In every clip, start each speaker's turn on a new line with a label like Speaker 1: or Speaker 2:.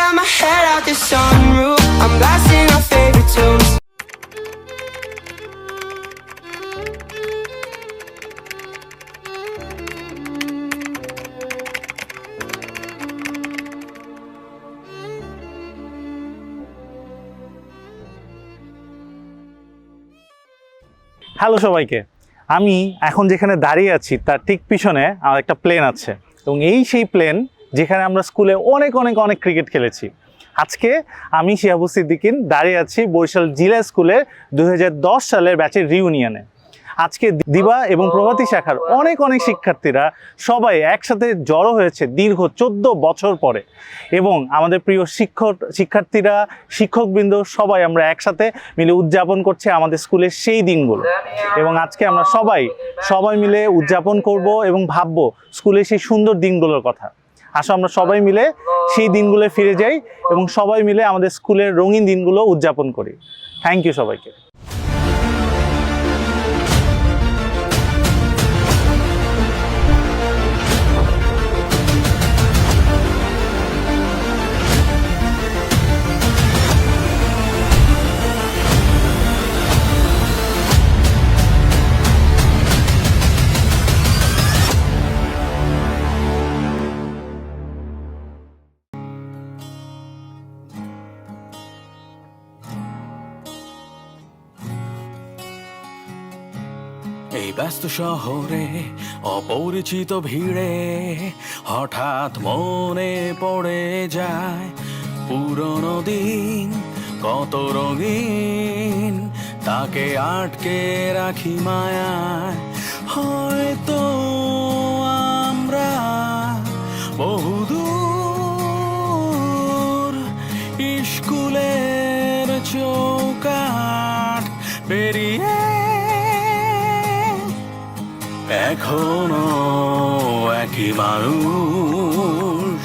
Speaker 1: got my head out the sunroof. I'm blasting our favorite tunes.
Speaker 2: Hello সবাইকে, আমি এখন যেখানে দাঁড়িয়ে আছি তার ঠিক পিছনে আমার একটা প্লেন আছে এবং সেই প্লেন যেখানে আমরা স্কুলে অনেক অনেক অনেক ক্রিকেট খেলেছি। আজকে আমি শিহাবুর সিদ্দিকিন দাঁড়িয়ে আছি বরিশাল জিলা স্কুলের 2010 সালের ব্যাচের রিউনিয়নে। আজকে দিবা এবং প্রভাতী শাখার অনেক অনেক শিক্ষার্থীরা সবাই একসাথে জড়ো হয়েছে দীর্ঘ 14 বছর পরে এবং আমাদের প্রিয় শিক্ষার্থীরা শিক্ষকবৃন্দ সবাই আমরা একসাথে মিলে উদযাপন করছি আমাদের স্কুলের সেই দিনগুলো। এবং আজকে আমরা সবাই মিলে উদযাপন করব এবং ভাববো স্কুলের সেই সুন্দর দিনগুলোর কথা। আসো আমরা সবাই মিলে সেই দিনগুলো ফিরে যাই এবং সবাই মিলে আমাদের স্কুলের রঙিন দিনগুলো উদযাপন করি। থ্যাংক ইউ সবাইকে।
Speaker 3: এই ব্যস্ত শহরে অপরিচিত ভিড়ে হঠাৎ মনে পড়ে যায় পুরনো দিন, কত রঙিন তাকে আটকে রাখি মায়ায়। হয়তো আমরা বহুদূর স্কুলের চৌকাঠ পেরিয়ে এখনো একই মানুষ,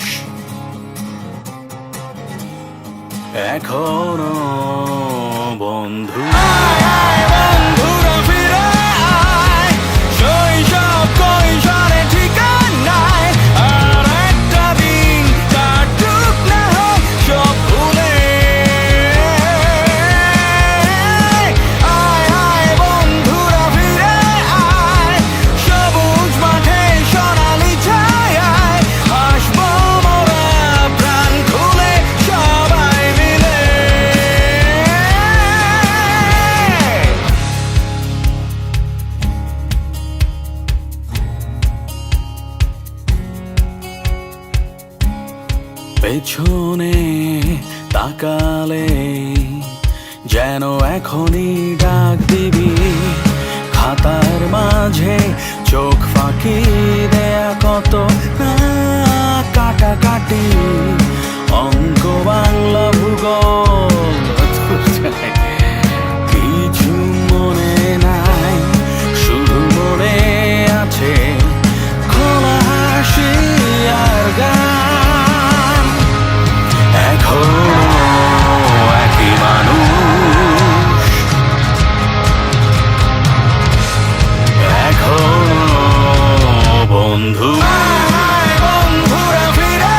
Speaker 3: এখনো বন্ধু। বন্ধুরা ফিরে আয়, শৈশব কৈশোরে ঠিকানায়, আর একটা দিন কাটুক না হয় সব ভুলে। আয় আয় বন্ধুরা ফিরে আয়, সবুজ মাঠে সোনালি ছায়ায় হাসবো মোরা প্রাণ খুলে সবাই মিলে। পেছনে তাকালে যেন এখনই ডাক দিবি, খাতার মাঝে চোখ ফাঁকি দেয়া কত না কাটাকাটি, অঙ্ক বাংলা ভূগোল কিছু মনে নাই, শুধু মনে আছে খোলা হাসি আর গান। এখনো একই মানুষ, এখনো বন্ধু। বন্ধুরা ফিরে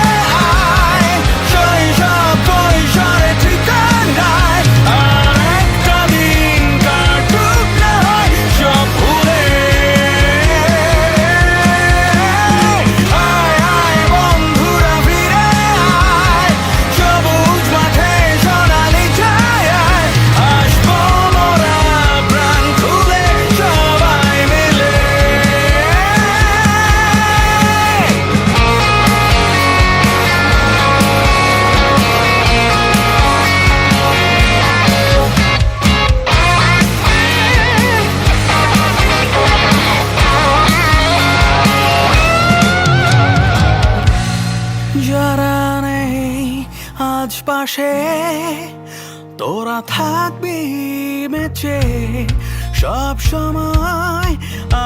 Speaker 3: আয়, শৈশব কৈশোরে ঠিকানায়, আর একটা দিন কাটুক না হয় সব ভুলে। আয় আয় বন্ধুরা ফিরে আয়, সবুজ মাঠে সোনালি ছায়ায় হাসবো মোরা প্রাণ খুলে সবাই মিলে। যারা নেই আজ পাশে, তোরা থাকবি বেঁচে সব সময়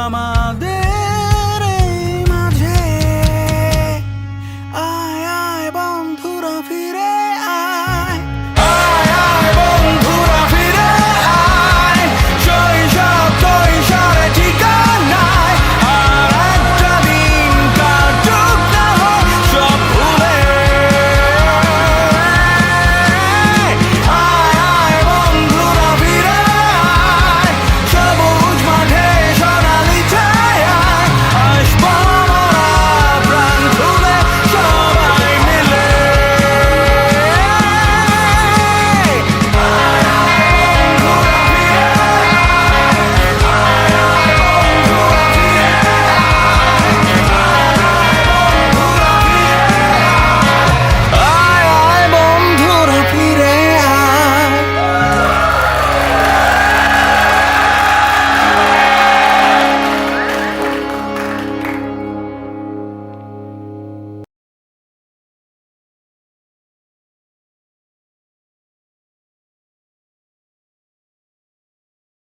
Speaker 3: আমাদের